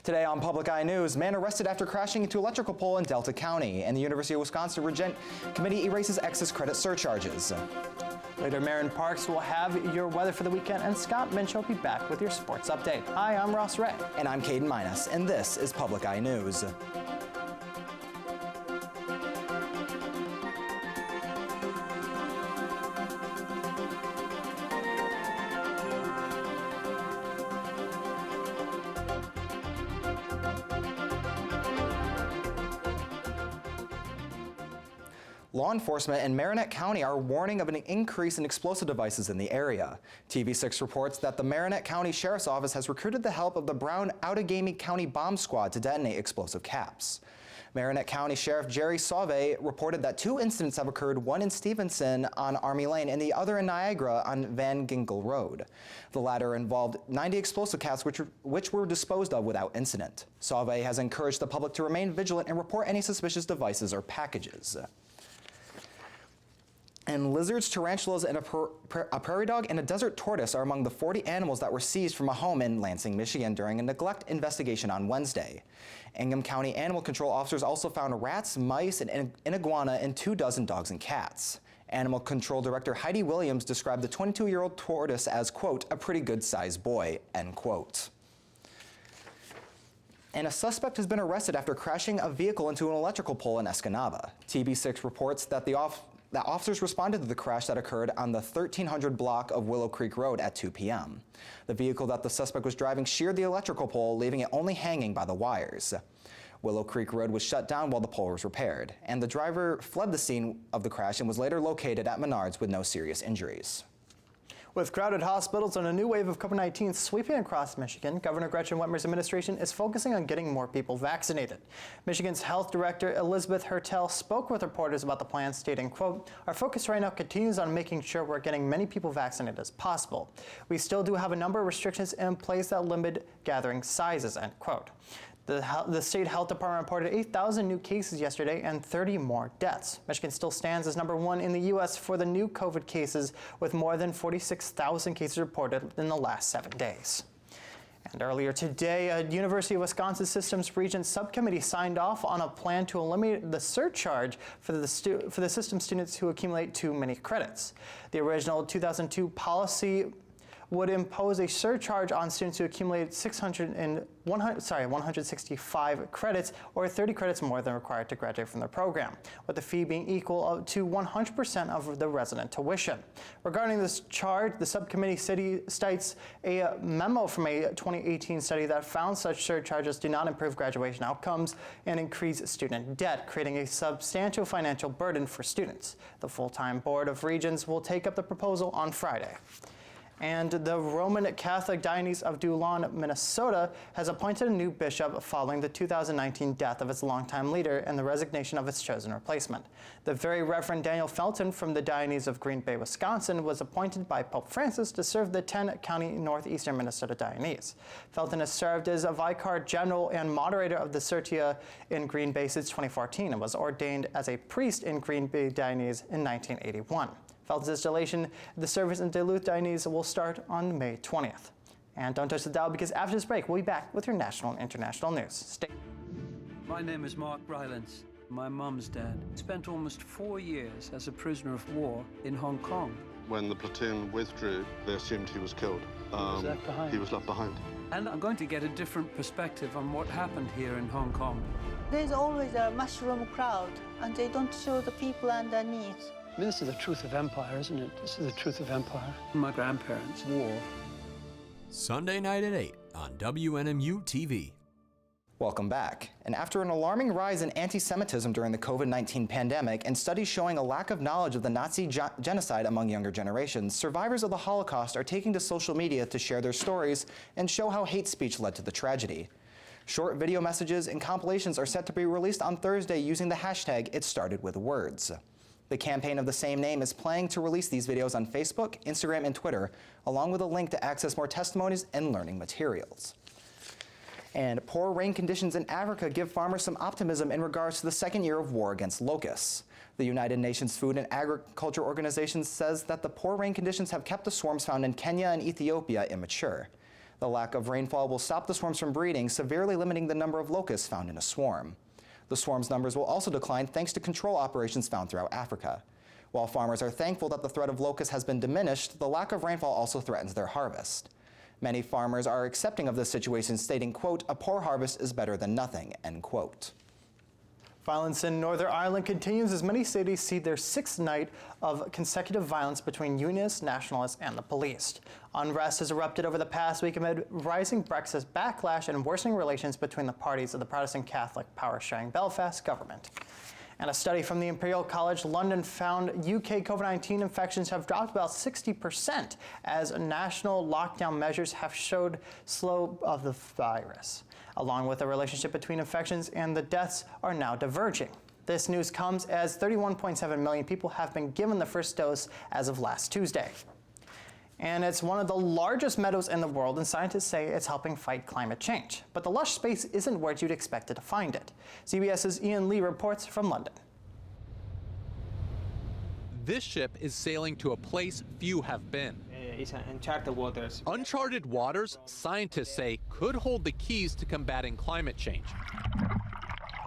Today on Public Eye News, man arrested after crashing into electrical pole in Delta County, and the University of Wisconsin Regent Committee erases excess credit surcharges. Later, Marin Parks will have your weather for the weekend, and Scott Minch will be back with your sports update. Hi, I'm Ross Ray. And I'm Caden Minus, and this is Public Eye News. Law enforcement in Marinette County are warning of an increase in explosive devices in the area. TV6 reports that the Marinette County Sheriff's Office has recruited the help of the Brown Outagamie County Bomb Squad to detonate explosive caps. Marinette County Sheriff Jerry Sauve reported that 2 incidents have occurred, one in Stevenson on Army Lane and the other in Niagara on Van Ginkel Road. The latter involved 90 explosive caps which were disposed of without incident. Sauve has encouraged the public to remain vigilant and report any suspicious devices or packages. And lizards, tarantulas, and a prairie dog and a desert tortoise are among the 40 animals that were seized from a home in Lansing, Michigan during a neglect investigation on Wednesday. Ingham County Animal Control officers also found rats, mice, and an iguana and 24 dogs and cats. Animal Control Director Heidi Williams described the 22-year-old tortoise as, quote, a pretty good-sized boy, end quote. And a suspect has been arrested after crashing a vehicle into an electrical pole in Escanaba. TB6 reports that officers responded to the crash that occurred on the 1300 block of Willow Creek Road at 2 p.m. The vehicle that the suspect was driving sheared the electrical pole, leaving it only hanging by the wires. Willow Creek Road was shut down while the pole was repaired, and the driver fled the scene of the crash and was later located at Menards with no serious injuries. With crowded hospitals and a new wave of COVID-19 sweeping across Michigan, Governor Gretchen Whitmer's administration is focusing on getting more people vaccinated. Michigan's Health Director Elizabeth Hertel spoke with reporters about the plan, stating, quote, our focus right now continues on making sure we're getting many people vaccinated as possible. We still do have a number of restrictions in place that limit gathering sizes, end quote. The state health department reported 8,000 new cases yesterday and 30 more deaths. Michigan still stands as #1 in the U.S. for the new COVID cases, with more than 46,000 cases reported in the last 7 days. And earlier today, a University of Wisconsin Systems Regents subcommittee signed off on a plan to eliminate the surcharge for the system students who accumulate too many credits. The original 2002 policy would impose a surcharge on students who accumulated 165 credits, or 30 credits more than required to graduate from the program, with the fee being equal to 100% of the resident tuition. Regarding this charge, the subcommittee cites a memo from a 2018 study that found such surcharges do not improve graduation outcomes and increase student debt, creating a substantial financial burden for students. The full-time Board of Regents will take up the proposal on Friday. And the Roman Catholic Diocese of Duluth, Minnesota, has appointed a new bishop following the 2019 death of its longtime leader and the resignation of its chosen replacement. The Very Reverend Daniel Felton from the Diocese of Green Bay, Wisconsin, was appointed by Pope Francis to serve the 10-county northeastern Minnesota Diocese. Felton has served as a vicar general and moderator of the Certia in Green Bay since 2014 and was ordained as a priest in Green Bay Diocese in 1981. Felton's installation, the service in Duluth Diocese, will start on May 20th. And don't touch the dial, because after this break, we'll be back with your national and international news. Stay. My name is Mark Rylance. My mum's dad spent almost 4 years as a prisoner of war in Hong Kong. When the platoon withdrew, they assumed he was killed. He was left behind. He was left behind. And I'm going to get a different perspective on what happened here in Hong Kong. There's always a mushroom crowd, and they don't show the people underneath. I mean, this is the truth of empire, isn't it? This is the truth of empire. My grandparents' war. Sunday night at 8 on WNMU-TV. Welcome back. And after an alarming rise in anti-Semitism during the COVID-19 pandemic and studies showing a lack of knowledge of the Nazi genocide among younger generations, survivors of the Holocaust are taking to social media to share their stories and show how hate speech led to the tragedy. Short video messages and compilations are set to be released on Thursday using the hashtag #ItStartedWithWords. The campaign of the same name is planning to release these videos on Facebook, Instagram, and Twitter, along with a link to access more testimonies and learning materials. And poor rain conditions in Africa give farmers some optimism in regards to the second year of war against locusts. The United Nations Food and Agriculture Organization says that the poor rain conditions have kept the swarms found in Kenya and Ethiopia immature. The lack of rainfall will stop the swarms from breeding, severely limiting the number of locusts found in a swarm. The swarm's numbers will also decline thanks to control operations found throughout Africa. While farmers are thankful that the threat of locusts has been diminished, the lack of rainfall also threatens their harvest. Many farmers are accepting of this situation, stating, quote, "A poor harvest is better than nothing," end quote. Violence in Northern Ireland continues as many cities see their sixth night of consecutive violence between Unionists, Nationalists, and the police. Unrest has erupted over the past week amid rising Brexit backlash and worsening relations between the parties of the Protestant Catholic power-sharing Belfast government. And a study from the Imperial College London found UK COVID-19 infections have dropped about 60% as national lockdown measures have showed slow of the virus, along with the relationship between infections and the deaths are now diverging. This news comes as 31.7 million people have been given the first dose as of last Tuesday. And it's one of the largest meadows in the world, and scientists say it's helping fight climate change. But the lush space isn't where you'd expect it to find it. CBS's Ian Lee reports from London. This ship is sailing to a place few have been. It's uncharted waters. Uncharted waters, scientists say, could hold the keys to combating climate change.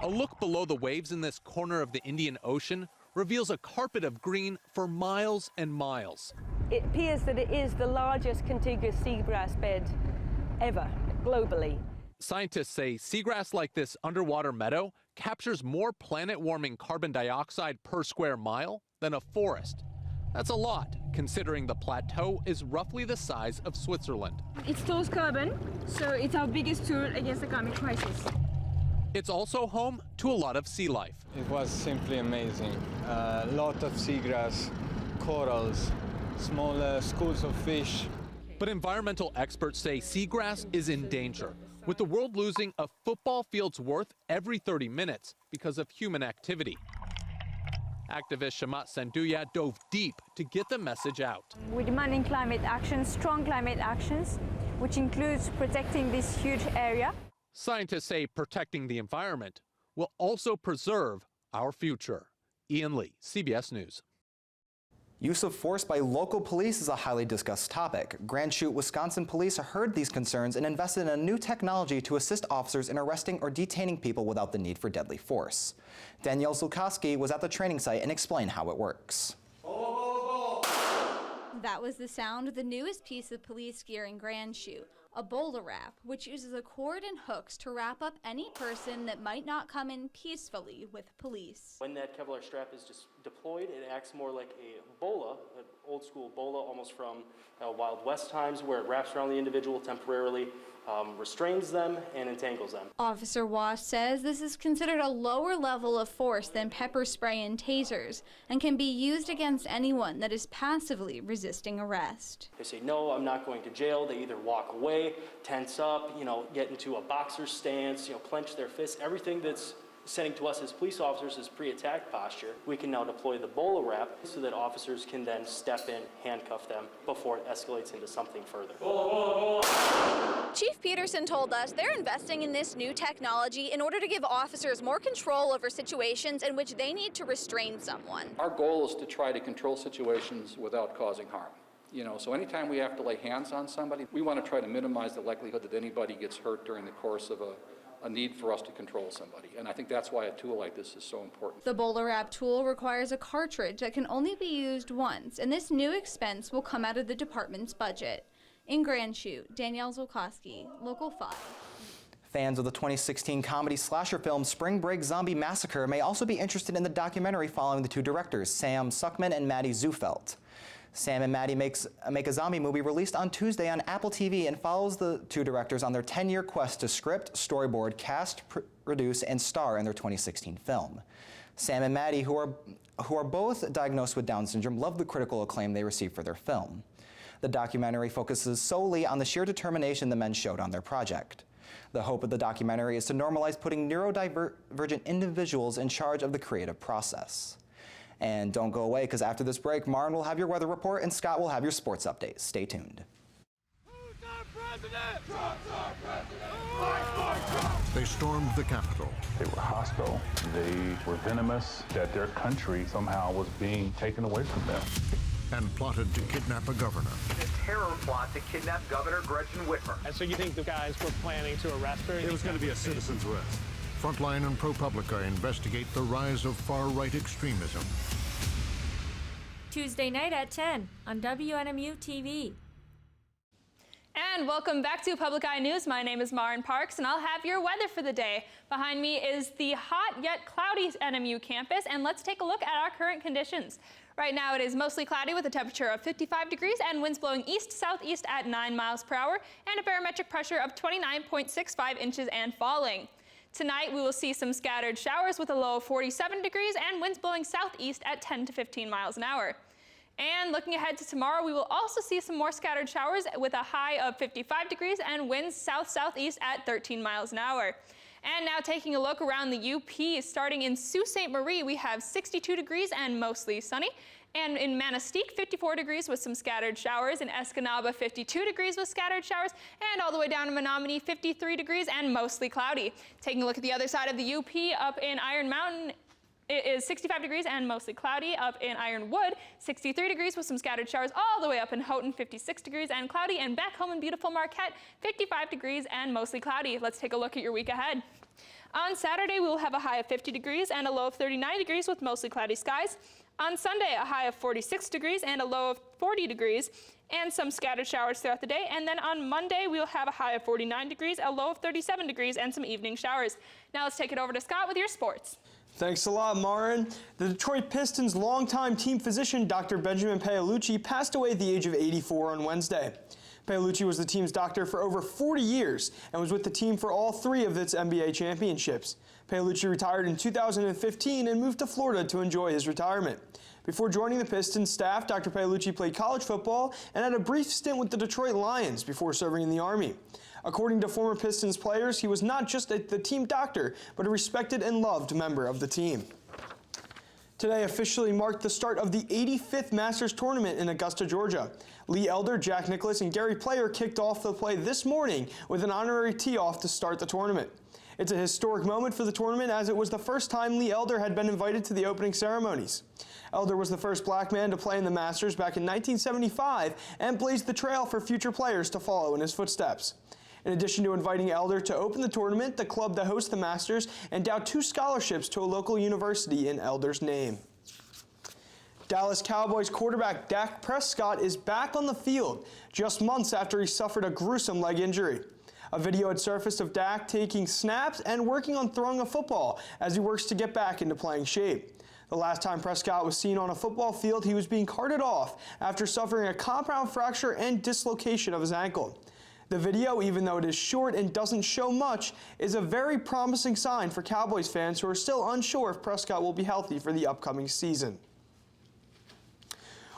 A look below the waves in this corner of the Indian Ocean reveals a carpet of green for miles and miles. It appears that it is the largest contiguous seagrass bed ever, globally. Scientists say seagrass like this underwater meadow captures more planet-warming carbon dioxide per square mile than a forest. That's a lot, considering the plateau is roughly the size of Switzerland. It stores carbon, so it's our biggest tool against the climate crisis. It's also home to a lot of sea life. It was simply amazing. A lot of seagrass, corals, small schools of fish. But environmental experts say seagrass is in danger, with the world losing a football field's worth every 30 minutes because of human activity. Activist Shamat Sanduya dove deep to get the message out. We're demanding climate action, strong climate actions, which includes protecting this huge area. Scientists say protecting the environment will also preserve our future. Ian Lee, CBS News. Use of force by local police is a highly discussed topic. Grand Chute, Wisconsin police heard these concerns and invested in a new technology to assist officers in arresting or detaining people without the need for deadly force. Danielle Zulkowski was at the training site and explained how it works. That was the sound of the newest piece of police gear in Grand Chute, a bowler wrap, which uses a cord and hooks to wrap up any person that might not come in peacefully with police. When that Kevlar strap is just deployed, it acts more like a bola, an old school bola, almost from Wild West times, where it wraps around the individual temporarily, restrains them and entangles them. Officer Wash says this is considered a lower level of force than pepper spray and tasers and can be used against anyone that is passively resisting arrest. They say, no, I'm not going to jail. They either walk away, tense up, get into a boxer stance, clench their fists. Everything that's sending to us as police officers is pre-attack posture. We can now deploy the BOLA wrap so that officers can then step in, handcuff them before it escalates into something further. Chief Peterson told us they're investing in this new technology in order to give officers more control over situations in which they need to restrain someone. Our goal is to try to control situations without causing harm. So anytime we have to lay hands on somebody, we want to try to minimize the likelihood that anybody gets hurt during the course of a need for us to control somebody. And I think that's why a tool like this is so important. The bowler wrap tool requires a cartridge that can only be used once, and this new expense will come out of the department's budget. In Grand Chute, Danielle Zulkowski, Local 5. Fans of the 2016 comedy slasher film Spring Break Zombie Massacre may also be interested in the documentary following the two directors, Sam Suckman and Maddie Zufelt. Sam and Maddie make a zombie movie released on Tuesday on Apple TV and follows the two directors on their 10-year quest to script, storyboard, cast, produce, and star in their 2016 film. Sam and Maddie, who are both diagnosed with Down syndrome, love the critical acclaim they received for their film. The documentary focuses solely on the sheer determination the men showed on their project. The hope of the documentary is to normalize putting neurodivergent individuals in charge of the creative process. And don't go away, because after this break, Marn will have your weather report and Scott will have your sports updates. Stay tuned. Who's our president? Trump's our president! Fight for Trump! They stormed the Capitol. They were hostile. They were venomous that their country somehow was being taken away from them. and plotted to kidnap a governor. A terror plot to kidnap Governor Gretchen Whitmer. And so you think the guys were planning to arrest her? It was going to be a citizen's arrest. Frontline and ProPublica investigate the rise of far-right extremism. Tuesday night at 10 on WNMU-TV. And welcome back to Public Eye News. My name is Maren Parks, and I'll have your weather for the day. Behind me is the hot yet cloudy NMU campus, and let's take a look at our current conditions. Right now it is mostly cloudy with a temperature of 55 degrees and winds blowing east-southeast at 9 miles per hour and a barometric pressure of 29.65 inches and falling. Tonight we will see some scattered showers with a low of 47 degrees and winds blowing southeast at 10 to 15 miles an hour. And looking ahead to tomorrow, we will also see some more scattered showers with a high of 55 degrees and winds south-southeast at 13 miles an hour. And now taking a look around the UP, starting in Sault Ste. Marie, we have 62 degrees and mostly sunny. And in Manistee, 54 degrees with some scattered showers. In Escanaba, 52 degrees with scattered showers. And all the way down to Menominee, 53 degrees and mostly cloudy. Taking a look at the other side of the UP, up in Iron Mountain, it is 65 degrees and mostly cloudy. Up in Ironwood, 63 degrees with some scattered showers all the way up in Houghton, 56 degrees and cloudy. And back home in beautiful Marquette, 55 degrees and mostly cloudy. Let's take a look at your week ahead. On Saturday, we will have a high of 50 degrees and a low of 39 degrees with mostly cloudy skies. On Sunday, a high of 46 degrees and a low of 40 degrees and some scattered showers throughout the day. And then on Monday, we'll have a high of 49 degrees, a low of 37 degrees, and some evening showers. Now let's take it over to Scott with your sports. Thanks a lot, Maren. The Detroit Pistons' longtime team physician, Dr. Benjamin Paolucci, passed away at the age of 84 on Wednesday. Paolucci was the team's doctor for over 40 years and was with the team for all 3 of its NBA championships. Paolucci retired in 2015 and moved to Florida to enjoy his retirement. Before joining the Pistons staff, Dr. Paolucci played college football and had a brief stint with the Detroit Lions before serving in the Army. According to former Pistons players, he was not just the team doctor, but a respected and loved member of the team. Today officially marked the start of the 85th Masters Tournament in Augusta, Georgia. Lee Elder, Jack Nicklaus, and Gary Player kicked off the play this morning with an honorary tee-off to start the tournament. It's a historic moment for the tournament as it was the first time Lee Elder had been invited to the opening ceremonies. Elder was the first black man to play in the Masters back in 1975 and blazed the trail for future players to follow in his footsteps. In addition to inviting Elder to open the tournament, the club that hosts the Masters endowed 2 scholarships to a local university in Elder's name. Dallas Cowboys quarterback Dak Prescott is back on the field just months after he suffered a gruesome leg injury. A video had surfaced of Dak taking snaps and working on throwing a football as he works to get back into playing shape. The last time Prescott was seen on a football field, he was being carted off after suffering a compound fracture and dislocation of his ankle. The video, even though it is short and doesn't show much, is a very promising sign for Cowboys fans who are still unsure if Prescott will be healthy for the upcoming season.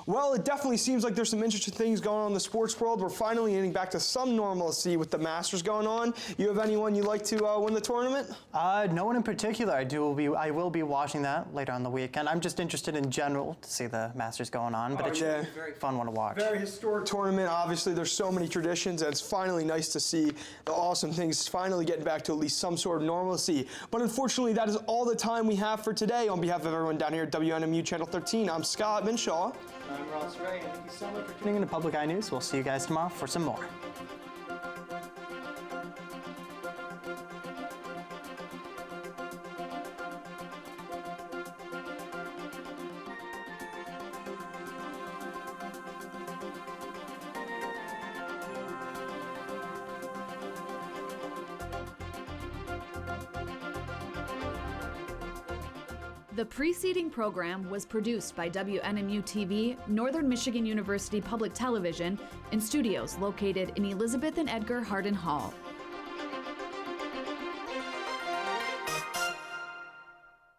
Well, it definitely seems like there's some interesting things going on in the sports world. We're finally getting back to some normalcy with the Masters going on. You have anyone you'd like to win the tournament? No one in particular. I will be watching that later on the weekend. I'm just interested in general to see the Masters going on, but it should be a very fun one to watch. Very historic tournament. Obviously, there's so many traditions, and it's finally nice to see the awesome things finally getting back to at least some sort of normalcy. But unfortunately, that is all the time we have for today. On behalf of everyone down here at WNMU Channel 13, I'm Scott Minshaw. I'm Ross Ray, and thank you so much for tuning in to Public Eye News. We'll see you guys tomorrow for some more. The preceding program was produced by WNMU-TV, Northern Michigan University Public Television, in studios located in Elizabeth and Edgar Hardin Hall.